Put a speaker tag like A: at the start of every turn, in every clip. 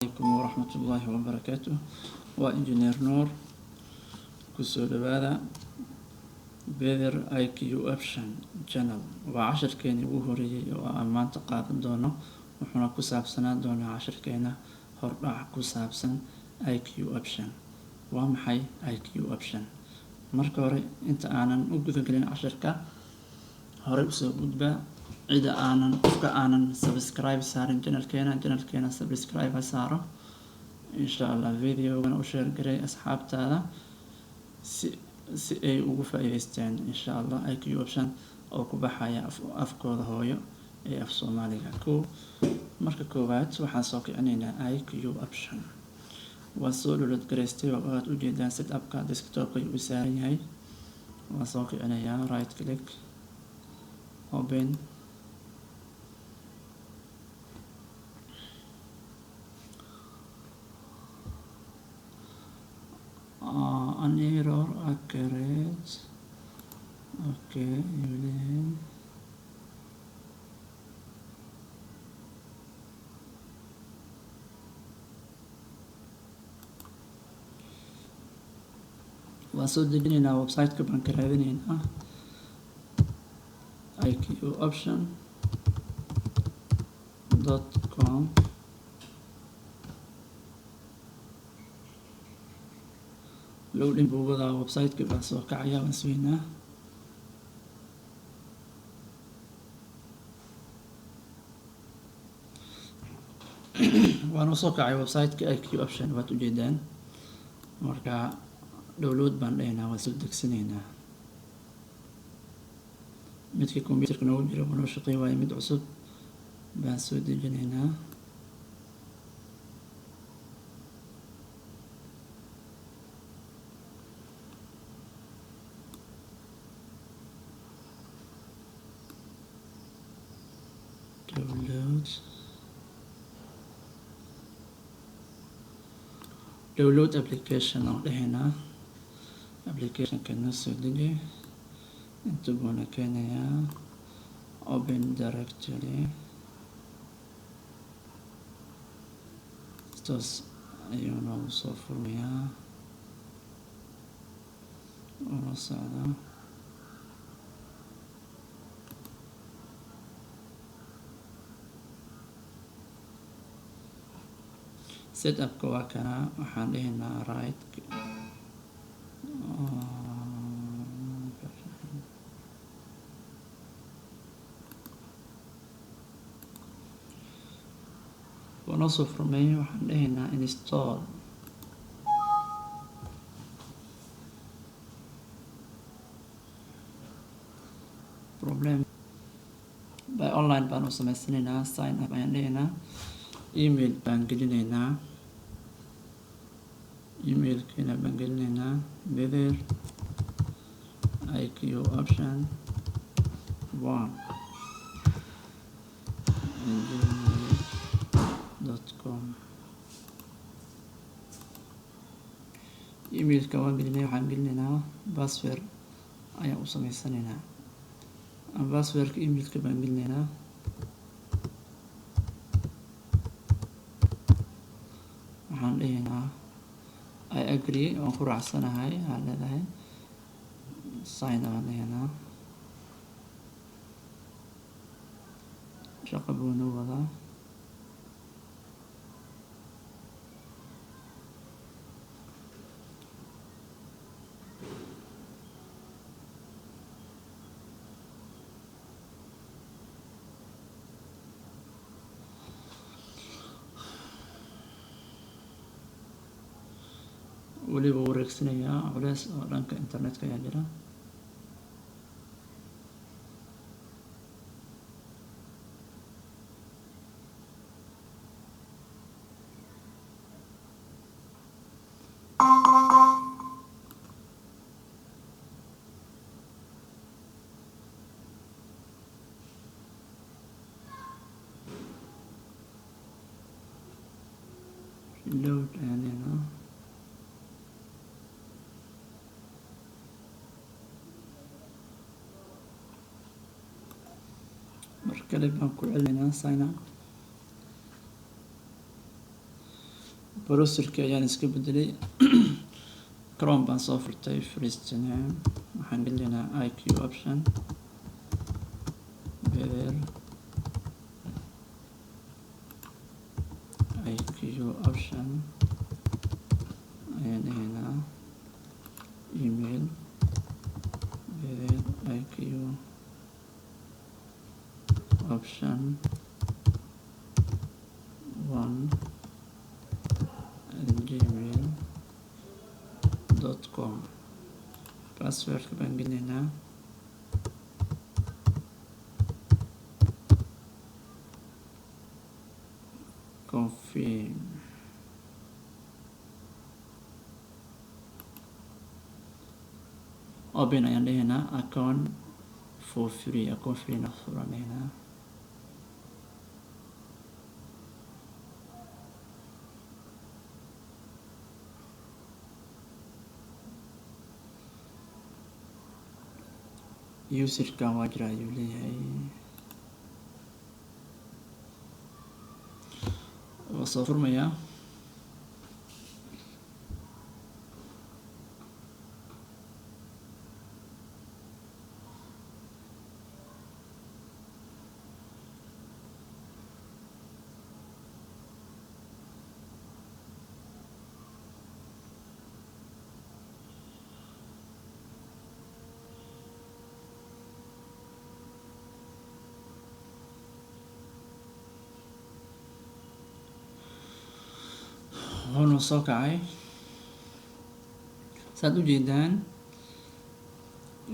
A: عليكم ورحمة الله وبركاته. وإنجنير نور كسو دوادا بيذر IQ Option Channel وعشر كيني وهوري وأمان تقاطن دونه وحنا كسابسنا دونه عشر كينا هربع كسابسن IQ Option ومحي IQ Option مركوري انت آنان وقذقلين عشركا هوري بسو قدبا إذا آنان سبسكرايب سارين جنال كينا سبسكرايب ساره إن شاء الله فيديو وأنا أشير قري أصحاب تالا سي أي وقفة إيستين إن شاء الله IQ Option أو كبحايا أفكار هويو أي أف صوماليا كو مركا كوبات وحاسوك عنينا IQ Option وصولو لتقريستي وقات وجيدان سيت أبكا ديسكتوبي وساري هاي وصوك عنيا رايت كليك open an error occurred. Okay, evening. وصل دجنينا ويب سايت كبان كرادينينا iqoption.com لو لين بوضع ويب سايت كبان سو كعيا وسوينا وانا سو كعيا ويب سايت IQ Option واتو جيدان مركا داونلود بان لينا وسو دكسنينا midkii computerka noogu jira noo shaqey waayo mid cusub baan soo dejinaynaa download application oo dhahaynaa applicationka noo soo deji inta buuna keenayaa open directory taas ayuu noogu soo furmayaa oo socda setupka waa kana waxaan dhahaynaa right ونصف رمي وحنينا install problem by online بانو سمسنينا sign up عندنا email بانجلينا email كنا بانجلينا بذر IQ Option 1 .com emailka waan gelinay waxaan gelinaynaa password ayaan u sameysanaynaa passwordka emailka baan gelinaynaa waxaan dhahaynaa I agree waan ku raacsanahay waxaan leedahay sign aan dhahaynaa shaqo buu noo wadaa weliba wareegsanayaa culays oo dhanka internetka ayaa jira load aadayna markale baan ku celinaa sign up browserka ayaan iska bedelay chrome baan soo furtay first name waxaan gelinaa iq option beer iq option ayaan dhahaynaa email beer iq option 1@gmail.com passwordka baan gelinaynaa confirm open ayaan dhahaynaa account for free account free na furanaynaa userkan waa jira ayuu leeyahay waa soo furmayaa wuxuuna soo kacay saad u jeedaan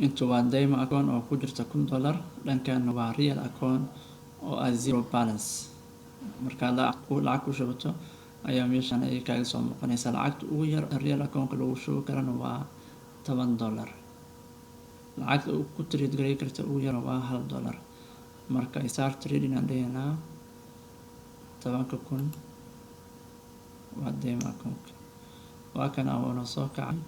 A: intu waa demo account oo ku jirta $1 dhankaana waa real account oo ah zero balance markaad lacag ku shubato ayaa meeshan ay kaaga soo muuqanaysa lacagta ugu yar real accountka lagu shubi karana waa $10 lacagta ku trade garay karta ugu yar waa $1 marka start trading aan dhahaynaa 10,000 waa demo account waa kana wuuna soo kacay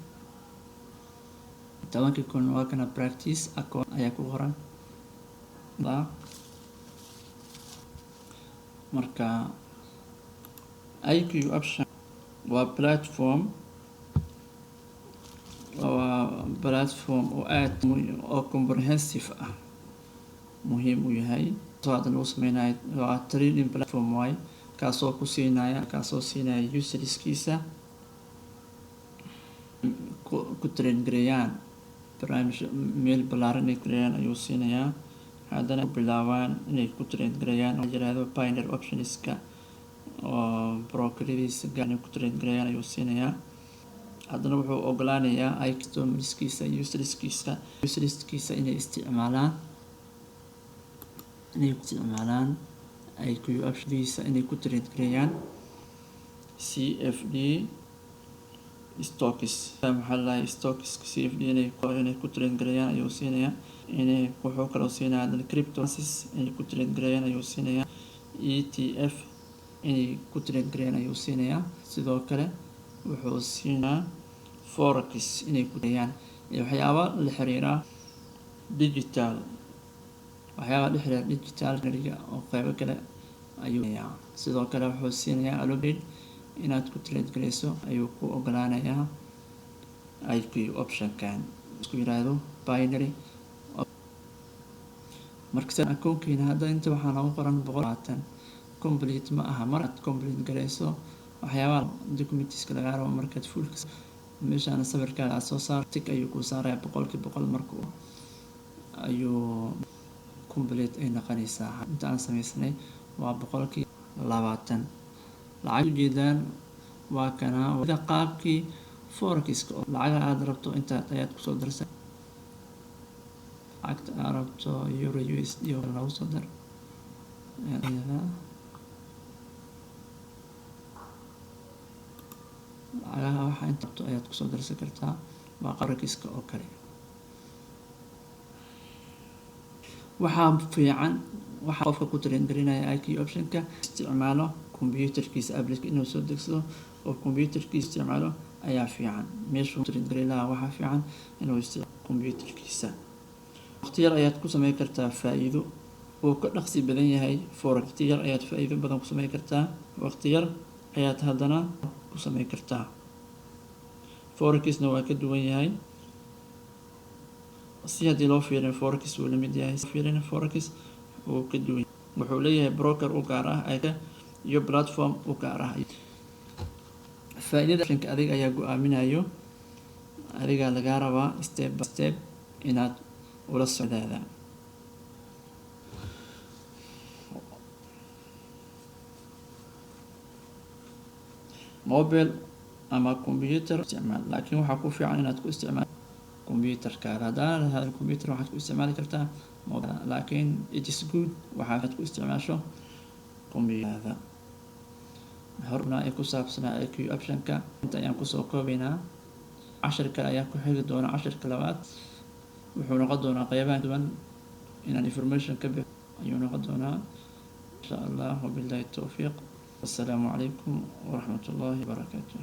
A: 10,000 waa kana practice account ayaa ku qoran marka iq option waa platform oo aad oo comprehensive ah muhiim u yahay soo hadda lagu sameynayo waa trading platform waay kaasoo siinaya userskiisa ku trade gareeyaan barnaamij meel ballaaran inay gareeyaan ayuu siinayaa haddana bilaabaan inay ku trade gareeyaan oo yiraahdo binary optionska oo brokeradiisa gaar inay ku trade gareeyaan ayuu siinayaa haddana wuxuu ogolaanayaa customerskiisa userskiisa inay isticmaalaan iq optionkiisa inay ku trade gareeyaan CFD stocks maxaa la stocks CFD inay ku trade gareeyaan ayuu siinayaa wuxuu kaloo siinayaa haddana cryptocurrencies inay ku trade gareeyaan ayuu siinayaa ETF inay ku trade gareeyaan ayuu siinayaa sidoo kale wuxuu siinayaa forex inay ku gareeyaan iyo waxyaabo la xiriira digital oo qaybo kale ayuu sidoo kale wuxuu siinayaa allocate inaad ku trade gareyso ayuu ku ogolaanayaa iq optionkan isku yiraahdo binary marka san akoonkeena hadda inta waxaa noogu qoran 120 complete ma aha mar aad complete gareyso waxyaabaha documentiska laga rabo markaad full meeshaan sawirkaada aad soo saar tick ayuu ku saarayaa 100% markuu ayuu complete ay noqonaysaa inta aan sameysnay waa 20 lacag ujeedaan waa kana wada qaabkii forex-ka lacagaha aad rabto inta ayaad kusoo darsan lacagta aad rabto euro USD oo lagu soo dar lacagaha waxa inta rabto ayaad kusoo darsan kartaa waa forex-ka oo kale waxaa fiican waxa qofka ku trade gareynaya iq optionka isticmaalo computerkiisa application inuu soo degsado oo computerkiisa isticmaalo ayaa fiican meeshuu trade gareyn lahaa waxaa fiican inuu isticmaalo computerkiisa waqti yar ayaad ku sameyn kartaa faa'iido oo ka dhaqsi badan yahay forex waqti yar ayaad faa'iido badan ku sameyn kartaa waqti yar ayaad haddana ku ku sameyn kartaa. Forexna waa ka duwan yahay, si haddii loo fiiriyo forex wuu lamid yahay, fiirin forex wuu ka duwan yahay. Wuxuu leeyahay broker u gaar ah iyo platform u gaar ah. Faa'iidada optionka adiga ayaa go-aaminayo, adigaa lagaa rabaa step by step inaad ula socdaada. Mobile ama computer isticmaal, laakiin waxaa ku fiican inaad ku isticmaal computerkaada. Haddana lahayn computer waxaad ku isticmaali kartaa mobile, laakiin it is good waxaad ku isticmaasho computerkaada. Horna ay ku saabsanaa IQ optionka inta ayaan kusoo koobaynaa. Cashirka ayaa ku xigi doona cashirka labaad, wuxuu noqon doonaa qeybaha duwan inaan information ka bixin ayuu noqon doonaa. insha Allah wabillahi tawfiiq. Assalaamu calaykum waraxmatullaahi wabarakaatuh.